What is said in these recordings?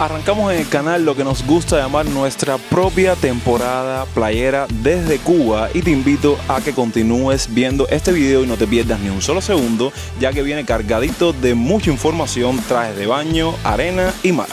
Arrancamos en el canal lo que nos gusta llamar nuestra propia temporada playera desde Cuba y te invito a que continúes viendo este video y no te pierdas ni un solo segundo, ya que viene cargadito de mucha información, trajes de baño, arena y mar.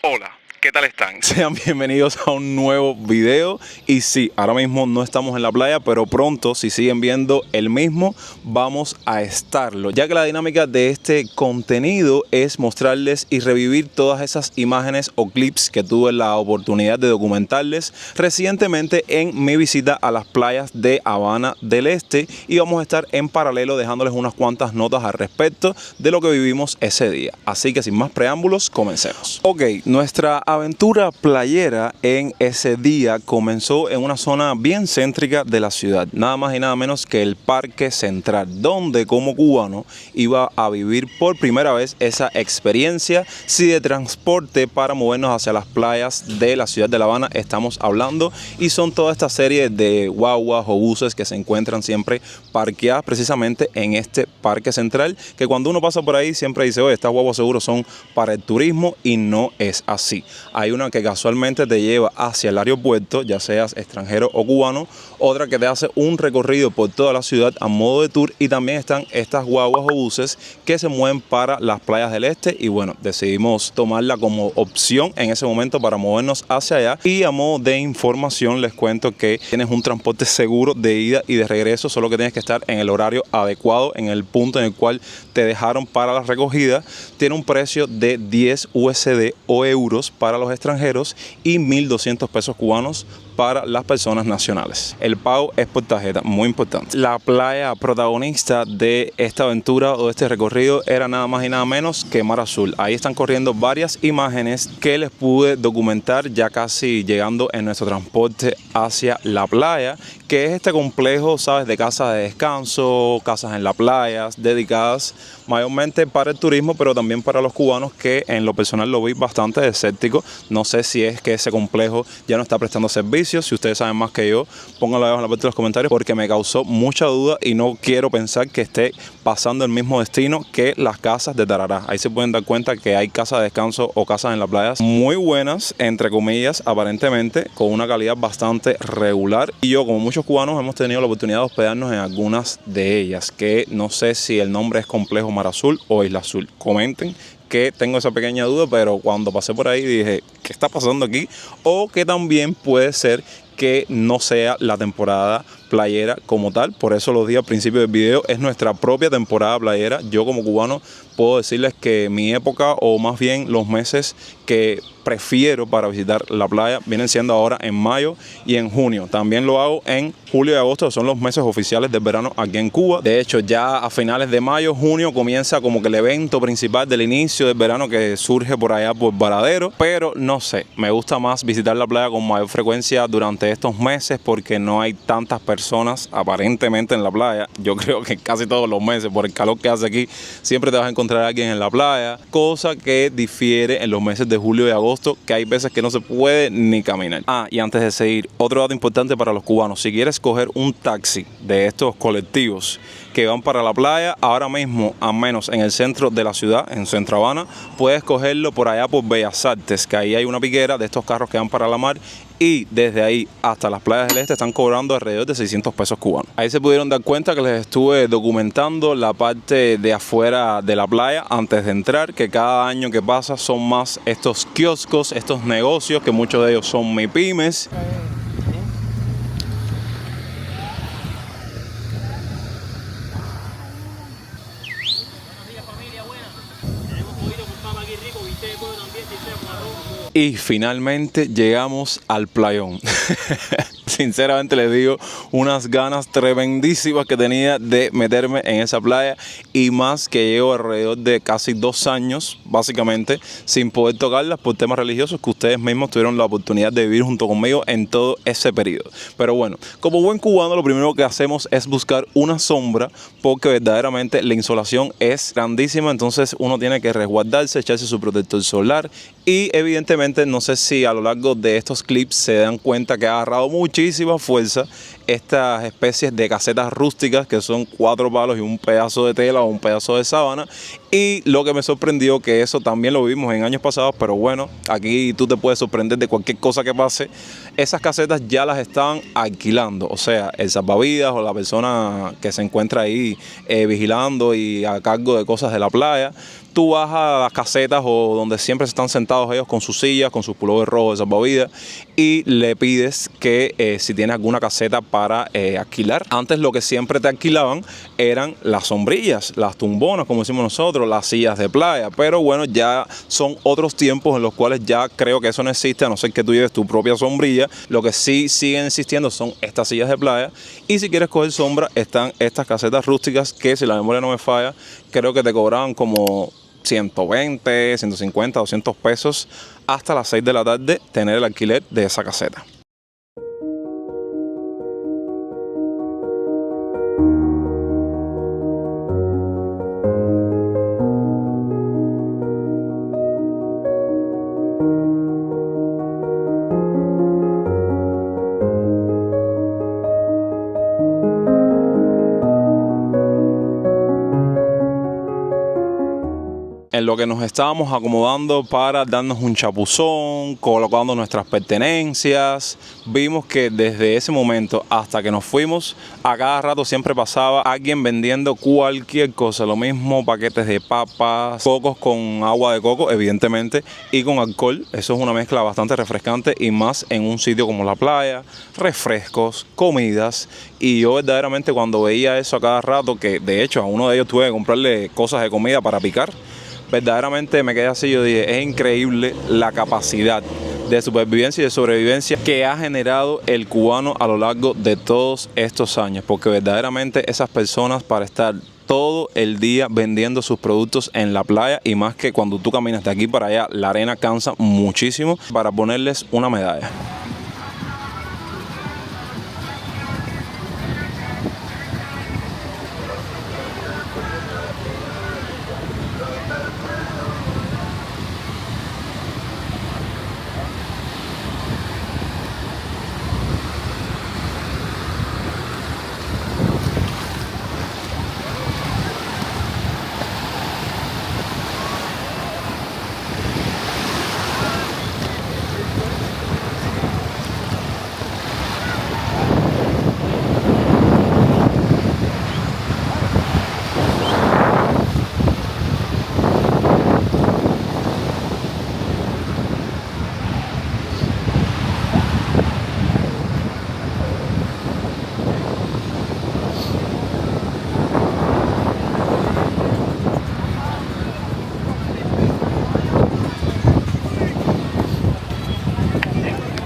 Hola, ¿qué tal están? Sean bienvenidos a un nuevo video. Y sí, ahora mismo no estamos en la playa, pero pronto, si siguen viendo el mismo, vamos a estarlo, ya que la dinámica de este contenido es mostrarles y revivir todas esas imágenes o clips que tuve la oportunidad de documentarles recientemente en mi visita a las playas de Habana del Este, y vamos a estar en paralelo dejándoles unas cuantas notas al respecto de lo que vivimos ese día. Así que sin más preámbulos, comencemos. Ok, nuestra aventura playera en ese día comenzó en una zona bien céntrica de la ciudad, nada más y nada menos que el Parque Central, donde como cubano iba a vivir por primera vez esa experiencia si de transporte para movernos hacia las playas de la ciudad de La Habana estamos hablando, y son toda esta serie de guaguas o buses que se encuentran siempre parqueadas precisamente en este Parque Central, que cuando uno pasa por ahí siempre dice, oye, estas guaguas seguro son para el turismo, y no es así. Hay una que casualmente te lleva hacia el aeropuerto, ya seas extranjero o cubano, otra que te hace un recorrido por toda la ciudad a modo de tour, y también están estas guaguas o buses que se mueven para las playas del este, y bueno, decidimos tomarla como opción en ese momento para movernos hacia allá. Y a modo de información les cuento que tienes un transporte seguro de ida y de regreso, solo que tienes que estar en el horario adecuado, en el punto en el cual te dejaron para la recogida. Tiene un precio de 10 USD o euros para los extranjeros y 1.200 pesos cubanos para las personas nacionales. El pago es por tarjeta, muy importante. La playa protagonista de esta aventura o de este recorrido era nada más y nada menos que Mar Azul. Ahí están corriendo varias imágenes que les pude documentar ya casi llegando en nuestro transporte hacia la playa, que es este complejo, sabes, de casas de descanso, casas en la playa, dedicadas mayormente para el turismo, pero también para los cubanos, que en lo personal lo vi bastante escéptico. No sé si es que ese complejo ya no está prestando servicio. Si ustedes saben más que yo, pónganlo abajo en la parte de los comentarios, porque me causó mucha duda y no quiero pensar que esté pasando el mismo destino que las casas de Tarará. Ahí se pueden dar cuenta que hay casas de descanso o casas en las playas muy buenas, entre comillas, aparentemente, con una calidad bastante regular. Y yo, como muchos cubanos, hemos tenido la oportunidad de hospedarnos en algunas de ellas, que no sé si el nombre es Complejo Mar Azul o Isla Azul. Comenten, que tengo esa pequeña duda, pero cuando pasé por ahí dije, ¿qué está pasando aquí? O que también puede ser que no sea la temporada playera como tal. Por eso lo dije al principio del video, es nuestra propia temporada playera. Yo como cubano puedo decirles que mi época, o más bien los meses que prefiero para visitar la playa, vienen siendo ahora en mayo y en junio. También lo hago en julio y agosto, que son los meses oficiales del verano aquí en Cuba. De hecho, ya a finales de mayo, junio, comienza como que el evento principal del inicio del verano, que surge por allá por Varadero. Pero no sé, me gusta más visitar la playa con mayor frecuencia durante estos meses, porque no hay tantas personas aparentemente en la playa. Yo creo que casi todos los meses, por el calor que hace aquí, siempre te vas a encontrar a alguien en la playa, cosa que difiere en los meses de julio y agosto, que hay veces que no se puede ni caminar. Y antes de seguir, otro dato importante para los cubanos: si quieres coger un taxi de estos colectivos que van para la playa, ahora mismo, al menos en el centro de la ciudad, en Centro Habana, puedes cogerlo por allá por Bellas Artes, que ahí hay una piquera de estos carros que van para la mar, y desde ahí hasta las playas del este están cobrando alrededor de 600 pesos cubanos. Ahí se pudieron dar cuenta que les estuve documentando la parte de afuera de la playa antes de entrar, que cada año que pasa son más estos kioscos, estos negocios, que muchos de ellos son MIPYMES. Y finalmente llegamos al playón. Sinceramente les digo, unas ganas tremendísimas que tenía de meterme en esa playa, y más que llevo alrededor de casi 2 años, básicamente, sin poder tocarlas por temas religiosos, que ustedes mismos tuvieron la oportunidad de vivir junto conmigo en todo ese periodo. Pero bueno, como buen cubano, lo primero que hacemos es buscar una sombra, porque verdaderamente la insolación es grandísima, entonces uno tiene que resguardarse, echarse su protector solar, y evidentemente, no sé si a lo largo de estos clips se dan cuenta que ha agarrado muchísima fuerza estas especies de casetas rústicas que son 4 palos y un pedazo de tela o un pedazo de sábana. Y lo que me sorprendió, que eso también lo vimos en años pasados, pero bueno, aquí tú te puedes sorprender de cualquier cosa que pase. Esas casetas ya las estaban alquilando, o sea, el salvavidas o la persona que se encuentra ahí vigilando y a cargo de cosas de la playa. Tú vas a las casetas o donde siempre se están sentados ellos con sus sillas, con sus pullovers rojos de salvavidas, y le pides que si tienes alguna caseta para alquilar. Antes lo que siempre te alquilaban eran las sombrillas, las tumbonas, como decimos nosotros, las sillas de playa. Pero bueno, ya son otros tiempos en los cuales ya creo que eso no existe, a no ser que tú lleves tu propia sombrilla. Lo que sí siguen existiendo son estas sillas de playa. Y si quieres coger sombra, están estas casetas rústicas que, si la memoria no me falla, creo que te cobraban como 120, 150, 200 pesos hasta las 6 de la tarde tener el alquiler de esa caseta. En lo que nos estábamos acomodando para darnos un chapuzón, colocando nuestras pertenencias, vimos que desde ese momento hasta que nos fuimos, a cada rato siempre pasaba alguien vendiendo cualquier cosa. Lo mismo, paquetes de papas, cocos con agua de coco, evidentemente, y con alcohol. Eso es una mezcla bastante refrescante, y más en un sitio como la playa. Refrescos, comidas. Y yo verdaderamente, cuando veía eso a cada rato, que de hecho a uno de ellos tuve que comprarle cosas de comida para picar, verdaderamente me quedé así. Yo dije, es increíble la capacidad de supervivencia y de sobrevivencia que ha generado el cubano a lo largo de todos estos años, porque verdaderamente esas personas, para estar todo el día vendiendo sus productos en la playa, y más que cuando tú caminas de aquí para allá, la arena cansa muchísimo, para ponerles una medalla.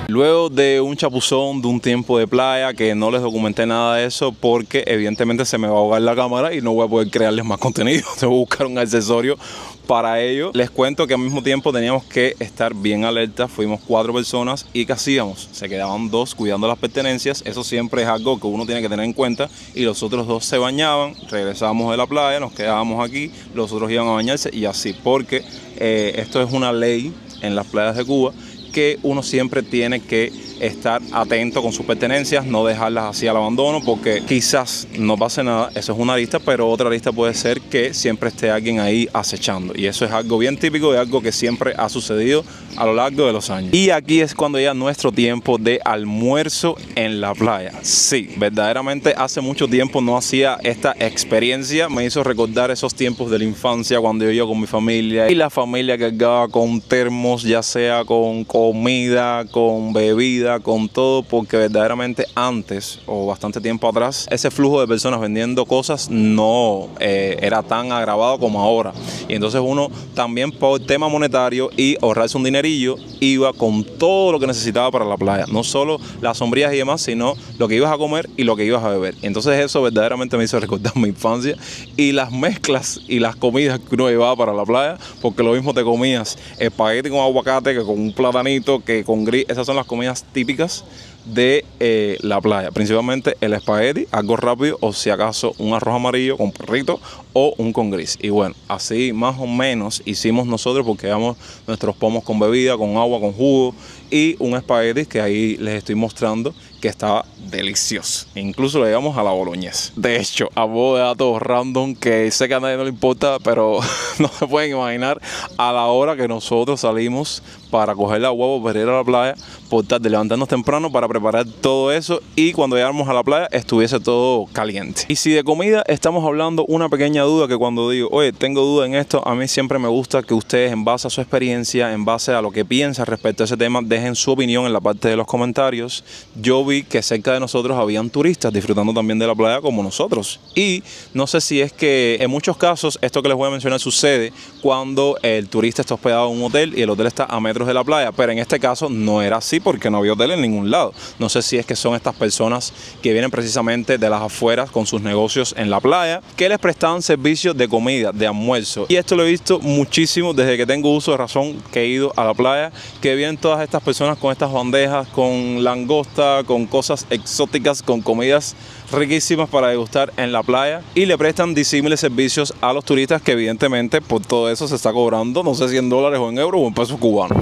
Luego de un chapuzón, de un tiempo de playa, que no les documenté nada de eso porque evidentemente se me va a ahogar la cámara y no voy a poder crearles más contenido. Tengo que buscar un accesorio para ello. Les cuento que al mismo tiempo teníamos que estar bien alerta. Fuimos 4 personas y ¿qué hacíamos? Se quedaban 2 cuidando las pertenencias. Eso siempre es algo que uno tiene que tener en cuenta. Y los otros 2 se bañaban, regresábamos de la playa, nos quedábamos aquí, los otros iban a bañarse y así, porque esto es una ley en las playas de Cuba, que uno siempre tiene que estar atento con sus pertenencias, no dejarlas así al abandono, porque quizás no pase nada. Eso es una lista, pero otra lista puede ser que siempre esté alguien ahí acechando, y eso es algo bien típico y algo que siempre ha sucedido a lo largo de los años. Y aquí es cuando llega nuestro tiempo de almuerzo en la playa. Sí, verdaderamente hace mucho tiempo no hacía esta experiencia. Me hizo recordar esos tiempos de la infancia, cuando yo iba con mi familia y la familia cargaba con termos, ya sea con comida, con bebida, con todo, porque verdaderamente antes, o bastante tiempo atrás, ese flujo de personas vendiendo cosas no era tan agravado como ahora. Y entonces uno también, por tema monetario y ahorrarse un dinerillo, iba con todo lo que necesitaba para la playa. No solo las sombrillas y demás, sino lo que ibas a comer y lo que ibas a beber. Entonces eso verdaderamente me hizo recordar mi infancia y las mezclas y las comidas que uno llevaba para la playa, porque lo mismo te comías espagueti con aguacate que con un platanito, que con gris. Esas son las comidas típicas de la playa, principalmente el espagueti, algo rápido, o si acaso un arroz amarillo con perrito o un con gris. Y bueno, así más o menos hicimos nosotros, porque llevamos nuestros pomos con bebida, con agua, con jugo y un espagueti que ahí les estoy mostrando que estaba delicioso. Incluso lo llevamos a la boloñesa. De hecho, a modo de datos random que sé que a nadie no le importa, pero no se pueden imaginar a la hora que nosotros salimos para coger la huevo para ir a la playa, por tarde, levantarnos temprano para preparar todo eso, y cuando llegáramos a la playa estuviese todo caliente. Y si de comida estamos hablando, una pequeña duda, que cuando digo, oye, tengo duda en esto, a mí siempre me gusta que ustedes, en base a su experiencia, en base a lo que piensan respecto a ese tema, dejen su opinión en la parte de los comentarios. Yo vi que cerca de nosotros habían turistas disfrutando también de la playa como nosotros, y no sé si es que en muchos casos esto que les voy a mencionar sucede cuando el turista está hospedado en un hotel y el hotel está a metros de la playa, pero en este caso no era así porque no había hotel en ningún lado. No sé si es que son estas personas que vienen precisamente de las afueras con sus negocios en la playa, que les prestaban servicios de comida, de almuerzo, y esto lo he visto muchísimo desde que tengo uso de razón, que he ido a la playa, que vienen todas estas personas con estas bandejas, con langosta, con cosas exóticas, con comidas riquísimas para degustar en la playa, y le prestan disímiles servicios a los turistas, que evidentemente por todo eso se está cobrando, no sé si en dólares o en euros o en pesos cubanos.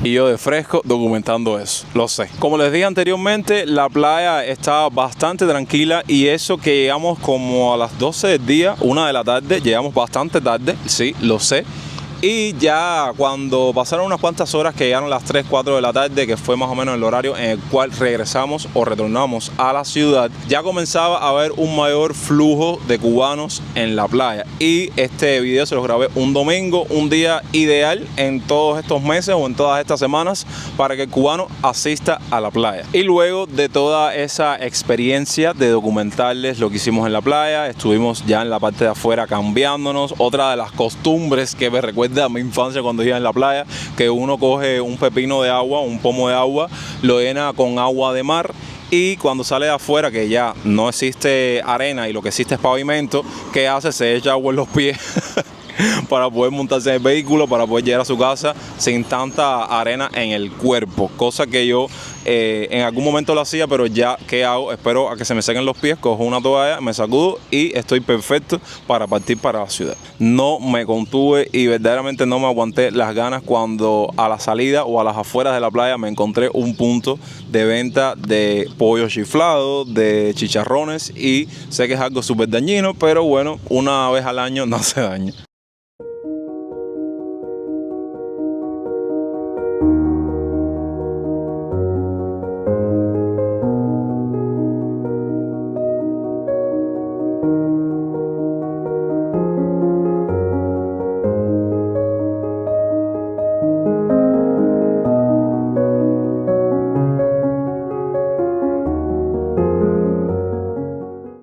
Y yo de fresco documentando eso, lo sé. Como les dije anteriormente, la playa está bastante tranquila, y eso que llegamos como a las 12 del día, 1 de la tarde, llegamos bastante tarde, sí, lo sé. Y ya cuando pasaron unas cuantas horas, que llegaron las 3, 4 de la tarde, que fue más o menos el horario en el cual regresamos o retornamos a la ciudad, ya comenzaba a haber un mayor flujo de cubanos en la playa. Y este video se los grabé un domingo, un día ideal en todos estos meses o en todas estas semanas para que el cubano asista a la playa. Y luego de toda esa experiencia de documentarles lo que hicimos en la playa, estuvimos ya en la parte de afuera cambiándonos. Otra de las costumbres que me recuerda a mi infancia cuando iba en la playa, que uno coge un pepino de agua, un pomo de agua, lo llena con agua de mar, y cuando sale de afuera, que ya no existe arena y lo que existe es pavimento, ¿qué hace? Se echa agua en los pies para poder montarse en el vehículo, para poder llegar a su casa sin tanta arena en el cuerpo, cosa que yo en algún momento lo hacía, pero ya, ¿qué hago? Espero a que se me sequen los pies, cojo una toalla, me sacudo y estoy perfecto para partir para la ciudad. No me contuve y verdaderamente no me aguanté las ganas cuando a la salida o a las afueras de la playa me encontré un punto de venta de pollo chiflado, de chicharrones, y sé que es algo súper dañino, pero bueno, una vez al año no hace daño.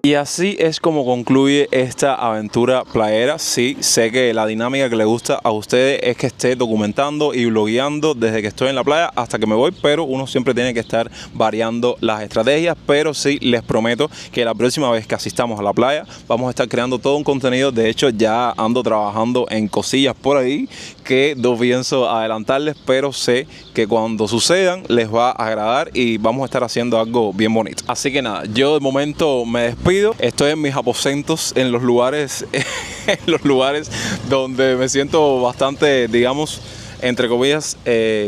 Y así es como concluye esta aventura playera. Sí, sé que la dinámica que les gusta a ustedes es que esté documentando y blogueando desde que estoy en la playa hasta que me voy, pero uno siempre tiene que estar variando las estrategias. Pero sí, les prometo que la próxima vez que asistamos a la playa vamos a estar creando todo un contenido. De hecho, ya ando trabajando en cosillas por ahí que no pienso adelantarles, pero sé que cuando sucedan les va a agradar y vamos a estar haciendo algo bien bonito. Así que nada, yo de momento me despido. Estoy en mis aposentos, en los lugares donde me siento bastante, digamos, entre comillas,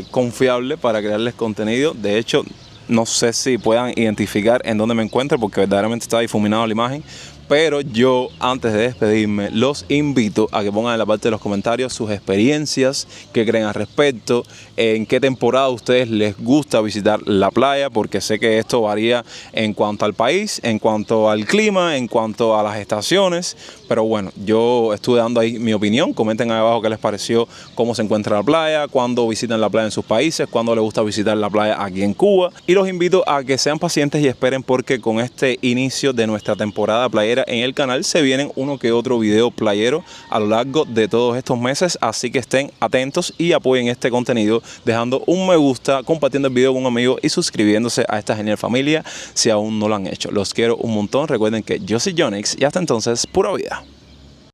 confiable para crearles contenido. De hecho, no sé si puedan identificar en dónde me encuentro porque verdaderamente está difuminado la imagen. Pero yo, antes de despedirme, los invito a que pongan en la parte de los comentarios sus experiencias, qué creen al respecto, en qué temporada a ustedes les gusta visitar la playa, porque sé que esto varía en cuanto al país, en cuanto al clima, en cuanto a las estaciones. Pero bueno, yo estuve dando ahí mi opinión. Comenten ahí abajo qué les pareció, cómo se encuentra la playa, cuándo visitan la playa en sus países, cuándo les gusta visitar la playa aquí en Cuba. Y los invito a que sean pacientes y esperen, porque con este inicio de nuestra temporada playera en el canal se vienen uno que otro video playero a lo largo de todos estos meses. Así que estén atentos y apoyen este contenido dejando un me gusta, compartiendo el video con un amigo y suscribiéndose a esta genial familia si aún no lo han hecho. Los quiero un montón. Recuerden que yo soy Jonix y hasta entonces, pura vida.